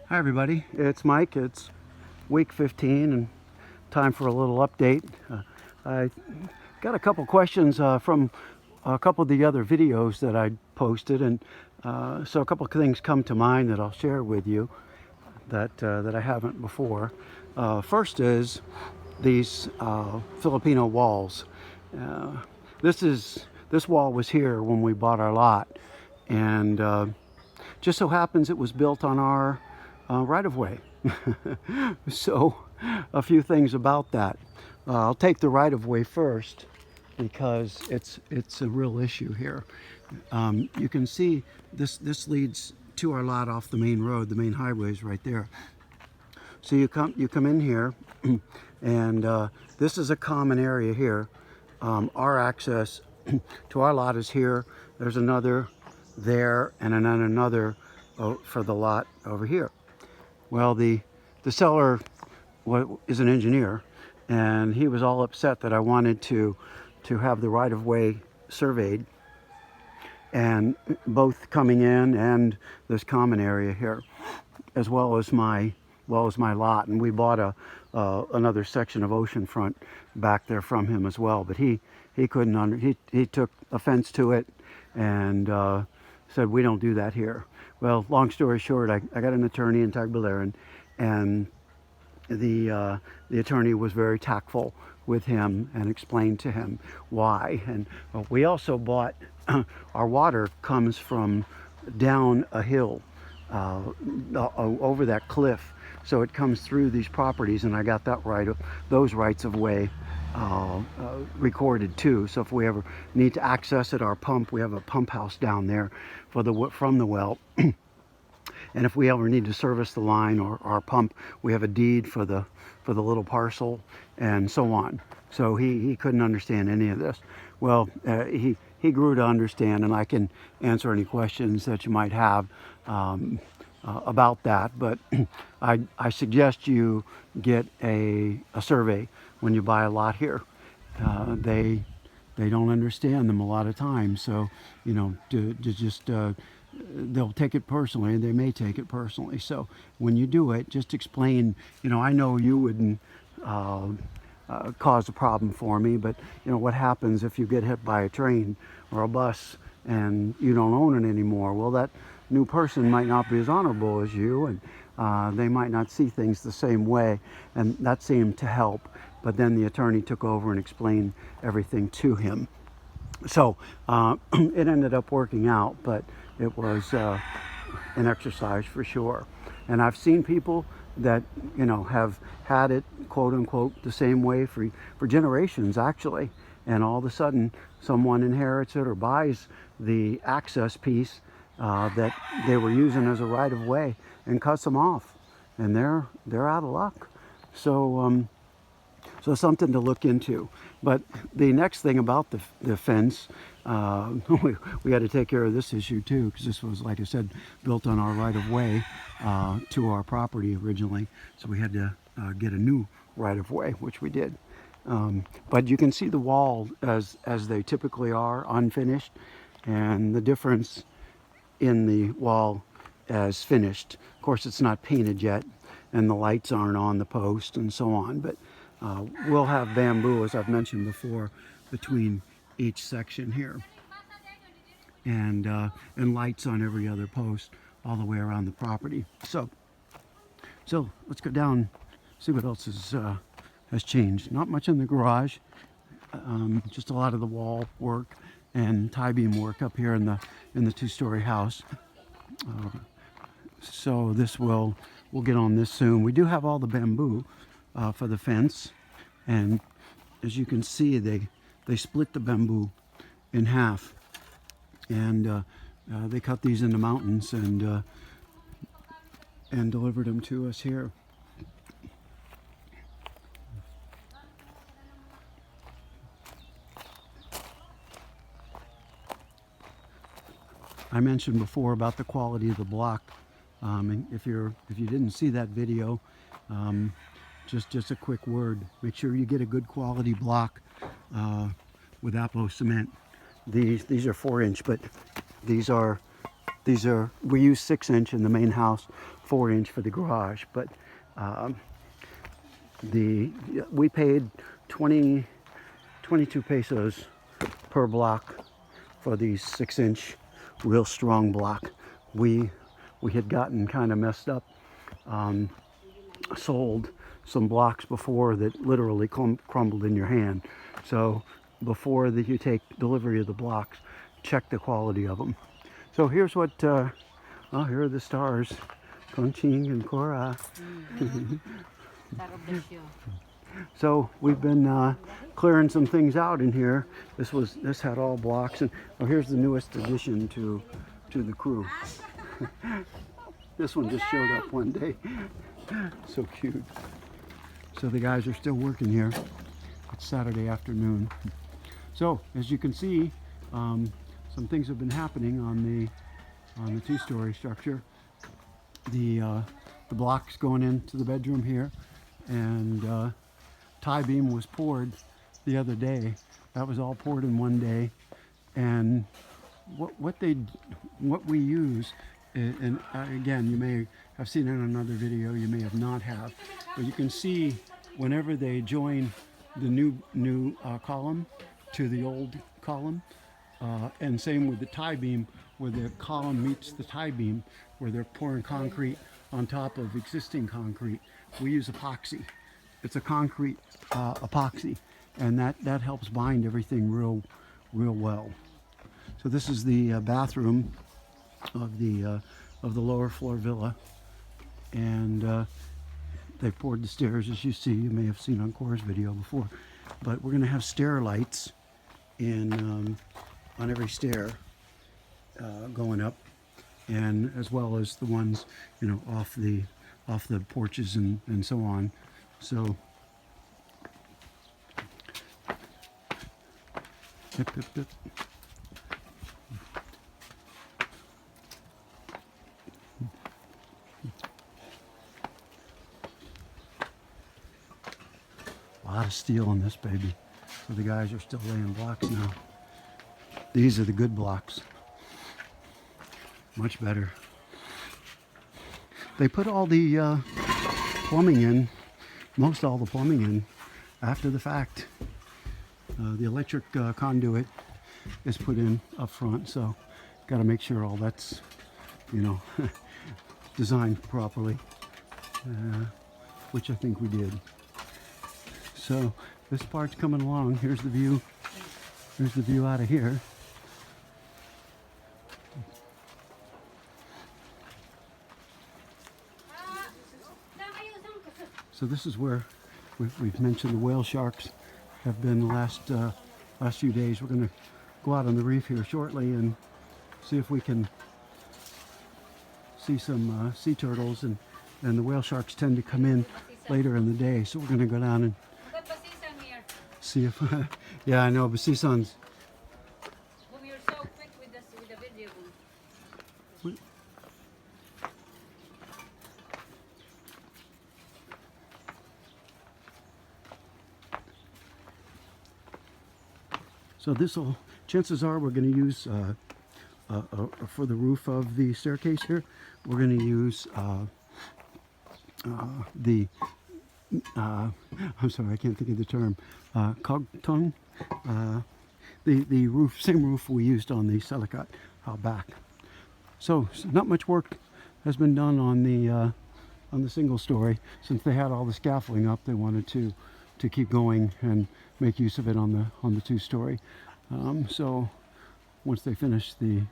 Hi everybody, it's Mike. It's week 15 and time for a little update. I got a couple questions from a couple of the other videos that I posted, and so a couple of things come to mind that I'll share with you that I haven't before. First is these Filipino walls. Uh, this wall was here when we bought our lot, and just so happens it was built on our right-of-way. So a few things about that. I'll take the right-of-way first because it's a real issue here. You can see this leads to our lot off the main road. The main highway is right there. So you come in here, and this is a common area here. Our access to our lot is here. There's another there, and then another for the lot over here. Well, the seller is an engineer, and he was all upset that I wanted to have the right-of-way surveyed, and both coming in and this common area here, as well as my lot. And we bought another section of oceanfront back there from him as well. But he couldn't he took offense to it and said, we don't do that here. Well, long story short, I got an attorney in Tagbilaran, and the attorney was very tactful with him and explained to him why. And we also bought our water comes from down a hill over that cliff, so it comes through these properties, and I got those rights of way recorded too. So if we ever need to access it, our pump, we have a pump house down there from the well. And if we ever need to service the line or our pump, we have a deed for the little parcel, and so on. So he couldn't understand any of this. Well, he grew to understand, and I can answer any questions that you might have about that. But I suggest you get a survey when you buy a lot here. They don't understand them a lot of times, so they'll take it personally, and they may take it personally. So when you do it, just explain, I know you wouldn't cause a problem for me, but what happens if you get hit by a train or a bus and you don't own it anymore? Well, that new person might not be as honorable as you, and they might not see things the same way, and that seemed to help. But then the attorney took over and explained everything to him. So it ended up working out, but it was an exercise for sure. And I've seen people that have had it, quote unquote, the same way for generations actually, and all of a sudden someone inherits it or buys the access piece that they were using as a right of way and cuts them off, and they're out of luck. So something to look into. But the next thing about the fence, we had to take care of this issue too, because this was, like I said, built on our right-of-way to our property originally. So we had to get a new right-of-way, which we did. But you can see the wall as they typically are, unfinished, and the difference in the wall as finished. Of course, it's not painted yet, and the lights aren't on the post and so on, but we'll have bamboo, as I've mentioned before, between each section here, and lights on every other post all the way around the property. So let's go down, see what else has changed. Not much in the garage, just a lot of the wall work and tie beam work up here in the two-story house. So we'll get on this soon. We do have all the bamboo for the fence, and as you can see, they split the bamboo in half, and they cut these into mountains and delivered them to us here. I mentioned before about the quality of the block. And if you didn't see that video, just a quick word: make sure you get a good quality block with Aplo cement. These are 4-inch, but these are these are, we use 6-inch in the main house, 4-inch for the garage, but we paid 22 pesos per block for these 6-inch real strong block. We had gotten kind of messed up, sold some blocks before that literally crumbled in your hand. So before you take delivery of the blocks, check the quality of them. So here's what, oh, here are the stars, Conching and Cora. So we've been clearing some things out in here. This had all blocks, and oh, here's the newest addition to the crew. This one just showed up one day. So cute. So the guys are still working here. It's Saturday afternoon. So as you can see, some things have been happening on the two-story structure. The blocks going into the bedroom here, and tie beam was poured the other day. That was all poured in one day. And what we use, and again, you may have seen it in another video, you may have not have, but you can see whenever they join the new column to the old column, and same with the tie beam, where the column meets the tie beam, where they're pouring concrete on top of existing concrete, we use epoxy. It's a concrete epoxy, and that helps bind everything real well. So this is the bathroom of the lower floor villa, and they poured the stairs, as you see. You may have seen on Cora's video before, but we're going to have stair lights in on every stair going up, and as well as the ones, you know, off the porches and so on. So dip, dip, dip. A lot of steel in this baby. So the guys are still laying blocks now. These are the good blocks. Much better. They put all the plumbing in, most all the plumbing in, after the fact. The electric conduit is put in up front, so got to make sure all that's, you know, designed properly, which I think we did. So this part's coming along. Here's the view. Here's the view out of here. So this is where we've mentioned the whale sharks have been the last few days. We're going to go out on the reef here shortly and see if we can see some sea turtles, and the whale sharks tend to come in later in the day. So we're going to go down and see if yeah, I know, Basison's. You're so quick with the video. So this'll, chances are we're going to use for the roof of the staircase here, we're going to use I'm sorry, I can't think of the term, cogton, the roof, same roof we used on the Selicat out back. So not much work has been done on the single story. Since they had all the scaffolding up, they wanted to keep going and make use of it on the two-story. So once they finish the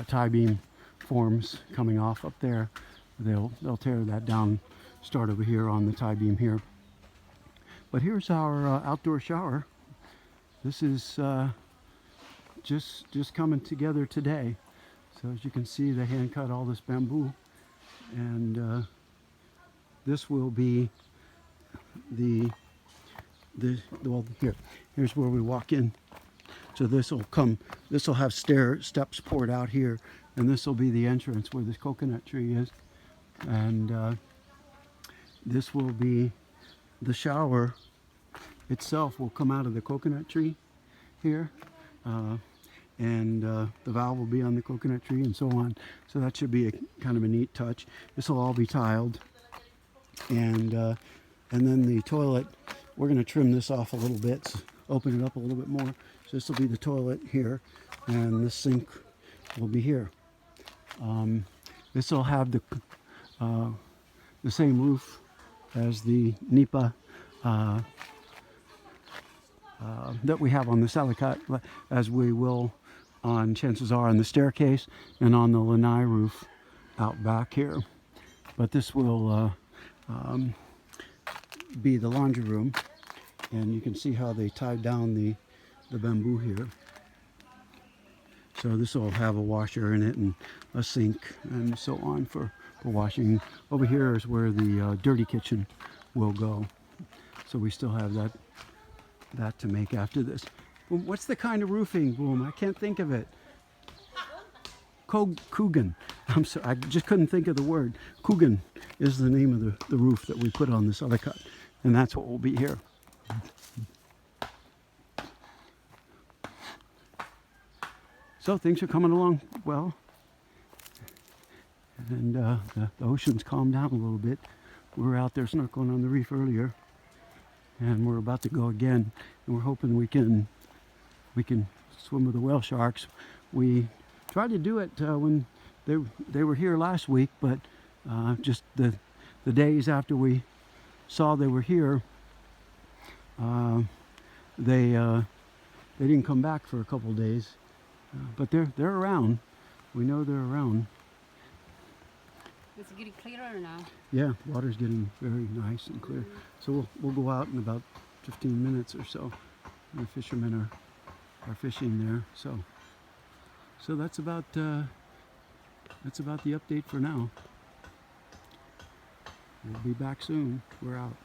tie beam forms coming off up there, they'll tear that down, start over here on the tie beam here. But here's our outdoor shower. This is just coming together today. So as you can see, they hand cut all this bamboo, and this will be well, here's where we walk in. So this will have steps poured out here, and this will be the entrance where this coconut tree is, and this will be the shower itself will come out of the coconut tree here, and the valve will be on the coconut tree and so on. So that should be a kind of a neat touch. This will all be tiled, and then the toilet, we're going to trim this off a little bit, so open it up a little bit more. So this will be the toilet here, and the sink will be here. This will have the same roof as the Nipa that we have on the Salicat, as we will on, chances are, on the staircase and on the lanai roof out back here. But this will be the laundry room, and you can see how they tied down the bamboo here. So this will have a washer in it and a sink and so on for washing. Over here is where the dirty kitchen will go. So we still have that to make after this. Boom, what's the kind of roofing, Boom? I can't think of it. Coogan. I'm sorry, I just couldn't think of the word. Coogan is the name of the roof that we put on this other cut. And that's what will be here. So things are coming along well. And the ocean's calmed down a little bit. We were out there snorkeling on the reef earlier, and we're about to go again, and we're hoping we can swim with the whale sharks. We tried to do it when they were here last week, but just the days after we saw they were here, they didn't come back for a couple days, but they're around. We know they're around. It's getting clearer now. Yeah, water's getting very nice and clear. So we'll go out in about 15 minutes or so. The fishermen are fishing there. So that's about the update for now. We'll be back soon. We're out.